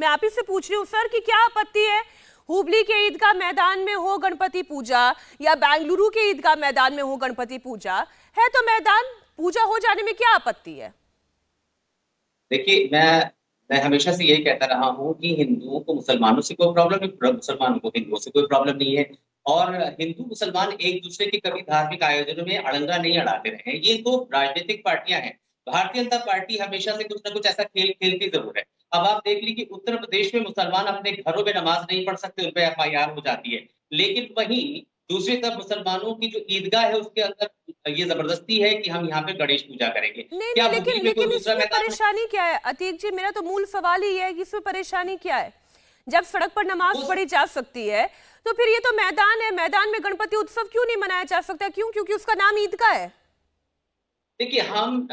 मैं आप ही से पूछ रही हूँ सर कि क्या आपत्ति है हुबली के ईदगाह मैदान में हो गणपति पूजा या बेंगलुरु के ईदगाह मैदान में हो गणपति पूजा, है तो मैदान, पूजा हो जाने में क्या आपत्ति है? देखिए, मैं हमेशा से यही कहता रहा हूँ कि हिंदुओं को मुसलमानों से कोई प्रॉब्लम नहीं, मुसलमानों को हिंदुओं से कोई प्रॉब्लम नहीं है। और हिंदू मुसलमान एक दूसरे के कभी धार्मिक आयोजनों में अड़ंगा नहीं अड़ाते रहे। ये तो राजनीतिक पार्टियां हैं। भारतीय जनता पार्टी हमेशा से कुछ ना कुछ ऐसा खेल खेलती जरूर है। अब आप देख लीजिए कि उत्तर प्रदेश में मुसलमान अपने घरों में नमाज नहीं पढ़ सकते, उन पर FIR हो जाती है। लेकिन वहीं दूसरी तरफ मुसलमानों की जो ईदगाह है उसके अंदर ये जबरदस्ती है कि हम यहाँ पे गणेश पूजा करेंगे। नहीं क्या नहीं, हुगली लेकिन में कोई लेकिन दूसरा इसमें मैदान है? परेशानी क्या है अतीक जी? मेरा तो मूल सवाल ही है कि इसमें परेशानी क्या है? जब सड़क पर नमाज उस पढ़ी जा सकती है तो फिर ये तो मैदान है, मैदान में गणपति उत्सव क्यों नहीं मनाया जा सकता? क्यों? क्योंकि उसका नाम ईदगाह है। देखिए, हम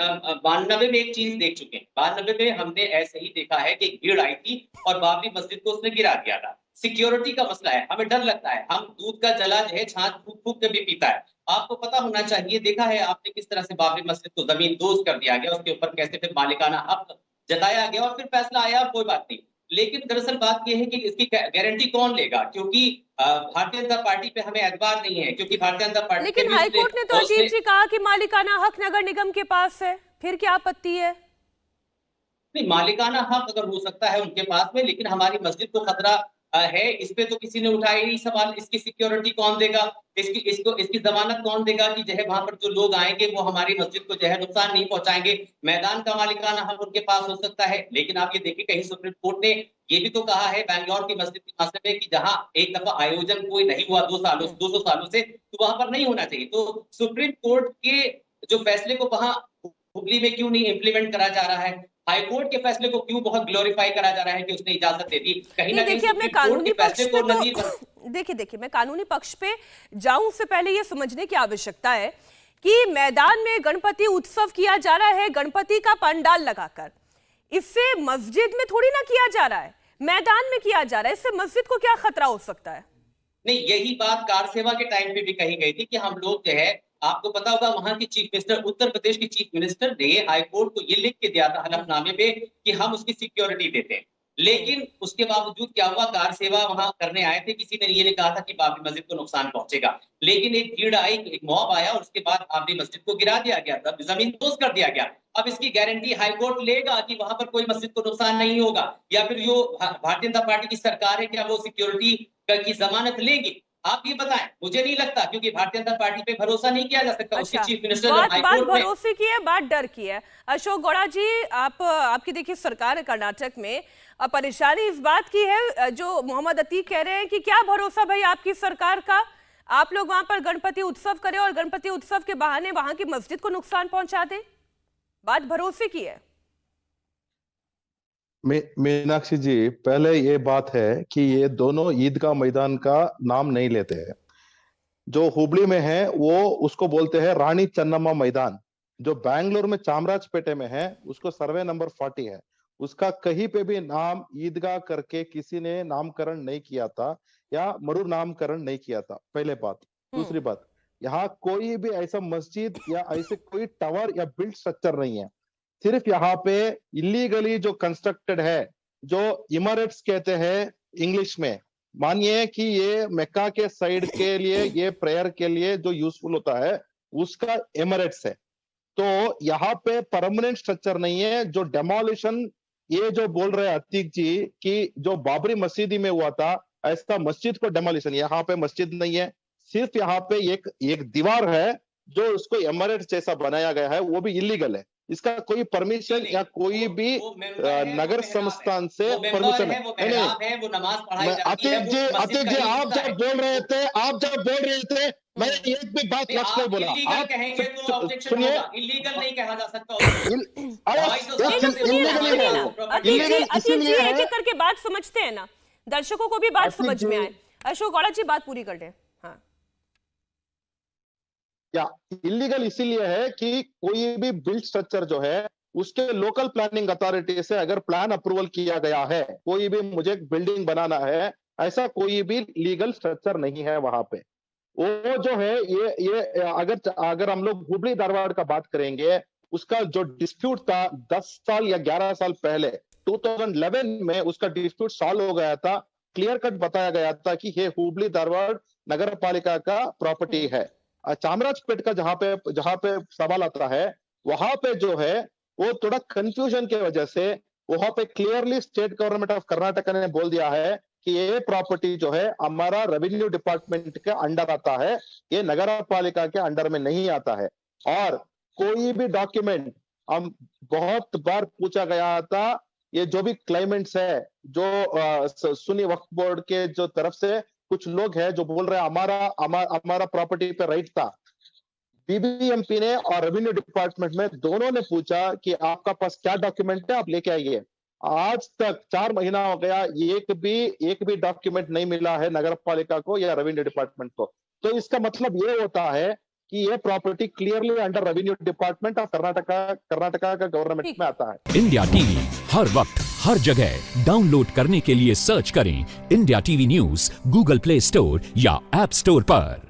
92 में एक चीज देख चुके हैं। 92 में हमने ऐसे ही देखा है कि एक भीड़ आई थी और बाबरी मस्जिद को उसने गिरा दिया था। सिक्योरिटी का मसला है, हमें डर लगता है। हम दूध का जला जो है छाछ फूक फूक के भी पीता है। आपको पता होना चाहिए, देखा है आपने किस तरह से बाबरी मस्जिद को जमीन दोज कर दिया गया, उसके ऊपर कैसे फिर मालिकाना हक जताया गया और फिर फैसला आया, कोई बात नहीं। लेकिन दरअसल बात यह है कि इसकी गारंटी कौन लेगा, क्योंकि भारतीय जनता पार्टी पे हमें एतबार नहीं है, क्योंकि भारतीय जनता पार्टी के लेकिन भी हाईकोर्ट ने तो उसने अतीक जी कहा कि मालिकाना हक नगर निगम के पास है, फिर क्या आपत्ति है? नहीं, मालिकाना हक अगर हो सकता है उनके पास में, लेकिन हमारी मस्जिद को खतरा है, इस पे तो किसी ने उठाया ही नहीं सवाल। इसकी सिक्योरिटी कौन देगा, इसकी जमानत कौन देगा कि जो है वहां पर जो लोग आएंगे वो हमारी मस्जिद को जो है नुकसान नहीं पहुंचाएंगे। मैदान का मालिकाना हक उनके पास हो सकता है, लेकिन आप ये देखिए कहीं सुप्रीम कोर्ट ने ये भी तो कहा है बैंगलोर की मस्जिद के मामले में कि जहां एक दफा आयोजन कोई नहीं हुआ 200 सालों से, तो वहां पर नहीं होना चाहिए। तो सुप्रीम कोर्ट के जो फैसले को वहां हुगली में क्यों नहीं इम्प्लीमेंट करा जा रहा है? हाईकोर्ट के फैसले को क्यों बहुत ग्लोरीफाई करा जा रहा है कि उसने इजाजत दे दी? कहीं नहीं ना कहीं देखिए, अब मैं सुप्रीम कोर्ट कानूनी के पक्ष फैसले पे को तो नजीर देखिए मैं कानूनी पक्ष पे जाऊं उससे पहले ये समझने की आवश्यकता है कि मैदान में गणपति उत्सव किया जा रहा है गणपति का पंडाल लगाकर। इससे मस्जिद में थोड़ी ना किया जा रहा है, मैदान में किया जा रहा है। इससे मस्जिद को क्या खतरा हो सकता है? नहीं, यही बात कार सेवा के टाइम पे भी कही गई थी कि हम लोग जो है, आपको पता होगा वहां की चीफ मिनिस्टर, उत्तर प्रदेश की चीफ मिनिस्टर ने हाईकोर्ट को ये लिख के दिया था हलफनामे में कि हम उसकी सिक्योरिटी देते हैं। लेकिन उसके बावजूद क्या हुआ, कार सेवा वहां करने आए थे, किसी ने ये नहीं कहा था कि बाबरी मस्जिद को नुकसान पहुंचेगा। लेकिन एक भीड़ आई, एक मॉब आया और उसके बाद बाबरी मस्जिद को गिरा दिया गया, तब जमीन दोज कर दिया गया। अब इसकी गारंटी हाईकोर्ट लेगा कि वहां पर कोई मस्जिद को नुकसान नहीं होगा, या फिर जो भारतीय जनता पार्टी की सरकार है क्या वो सिक्योरिटी की जमानत लेगी? आप ये बताएं, मुझे नहीं लगता, क्योंकि भारतीय जनता पार्टी पे भरोसा नहीं किया जा सकता। उसकी अच्छा, चीफ मिनिस्टर जब बात बात हाईकोर्ट में भरोसे की है, बात डर की है। अशोक गौड़ा जी, आपकी देखिए सरकार है कर्नाटक में, परेशानी इस बात की है जो मोहम्मद अतीक कह रहे हैं कि क्या भरोसा भाई आपकी सरकार का, आप लोग वहां पर गणपति उत्सव करें और गणपति उत्सव के बहाने वहां की मस्जिद को नुकसान पहुंचा दें। बात भरोसे की है। मीनाक्षी जी, पहले ये बात है कि ये दोनों ईदगाह मैदान का नाम नहीं लेते हैं। जो हुबली में है वो उसको बोलते हैं रानी चन्नम्मा मैदान। जो बैंगलोर में चामराजपेटे में है उसको सर्वे नंबर 40 है। उसका कहीं पे भी नाम ईदगाह करके किसी ने नामकरण नहीं किया था या मरु नामकरण नहीं किया था, पहले बात। दूसरी बात, यहाँ कोई भी ऐसा मस्जिद या ऐसे कोई टावर या बिल्ड स्ट्रक्चर नहीं है। सिर्फ यहाँ पे इलीगली जो कंस्ट्रक्टेड है, जो इमारट्स कहते हैं इंग्लिश में, मानिए कि ये मक्का के साइड के लिए, ये प्रेयर के लिए जो यूजफुल होता है उसका इमारट्स है। तो यहाँ पे परमानेंट स्ट्रक्चर नहीं है। जो डेमोलिशन ये जो बोल रहे हैं अतीक जी कि जो बाबरी मस्जिद में हुआ था, ऐसा मस्जिद को डेमोलिशन, यहाँ पे मस्जिद नहीं है। सिर्फ यहाँ पे एक एक दीवार है जो उसको इमारत जैसा बनाया गया है, वो भी इलीगल है। इसका कोई परमिशन या कोई भी नगर संस्थान से परमिशन है नहीं। वो नमाज पढ़ाई जाती है, अतीक जी आप जब बोल रहे थे मैं एक भी बात लक्ष्य नहीं बोला। आप कहेंगे तो ऑब्जेक्शन सुनिए, होगा, इलीगल नहीं कहा जा सकता। अतीक जी एक एक करके बात समझते हैं ना, दर्शकों को भी बात समझ में आए। अशोक गौड़ा जी बात पूरी कर लें। हाँ, क्या इलीगल इसीलिए है कि कोई भी बिल्ड स्ट्रक्चर जो है उसके लोकल प्लानिंग अथॉरिटी से अगर प्लान अप्रूवल किया गया है, कोई भी मुझे बिल्डिंग बनाना है, ऐसा कोई भी लीगल स्ट्रक्चर नहीं है वहां पे। वो जो है ये अगर अगर हम लोग हुबली धारवाड़ का बात करेंगे, उसका जो डिस्प्यूट था 10 साल या 11 साल पहले, 2011 में उसका डिस्प्यूट सॉल्व हो गया था, क्लियर कट बताया गया था कि ये हुबली धारवाड़ नगर पालिका का प्रॉपर्टी है। चामराजपेट का जहां पे सवाल आता है, वहां पे जो है वो थोड़ा कंफ्यूजन की वजह से वहां पे clearly state government of Karnataka ने बोल दिया है कि ये प्रॉपर्टी जो है हमारा रेवेन्यू डिपार्टमेंट के अंडर आता है, ये नगर पालिका के अंडर में नहीं आता है। और कोई भी डॉक्यूमेंट हम बहुत बार पूछा गया था, ये जो भी क्लाइमेंट्स है, जो सुन्नी वक्फ बोर्ड के जो तरफ से कुछ लोग हैं जो बोल रहे हैं हमारा प्रॉपर्टी पे राइट था, बीबीएमपी ने और रेवेन्यू डिपार्टमेंट में दोनों ने पूछा कि आपका पास क्या डॉक्यूमेंट है, आप लेके आइए। आज तक 4 महीना हो गया, एक भी डॉक्यूमेंट नहीं मिला है नगर पालिका को या रेवेन्यू डिपार्टमेंट को। तो इसका मतलब ये होता है कि ये property clearly under revenue department of Karnataka का गवर्नमेंट में आता है। इंडिया टीवी हर वक्त हर जगह डाउनलोड करने के लिए सर्च करें India TV news Google play store या ऐप स्टोर पर।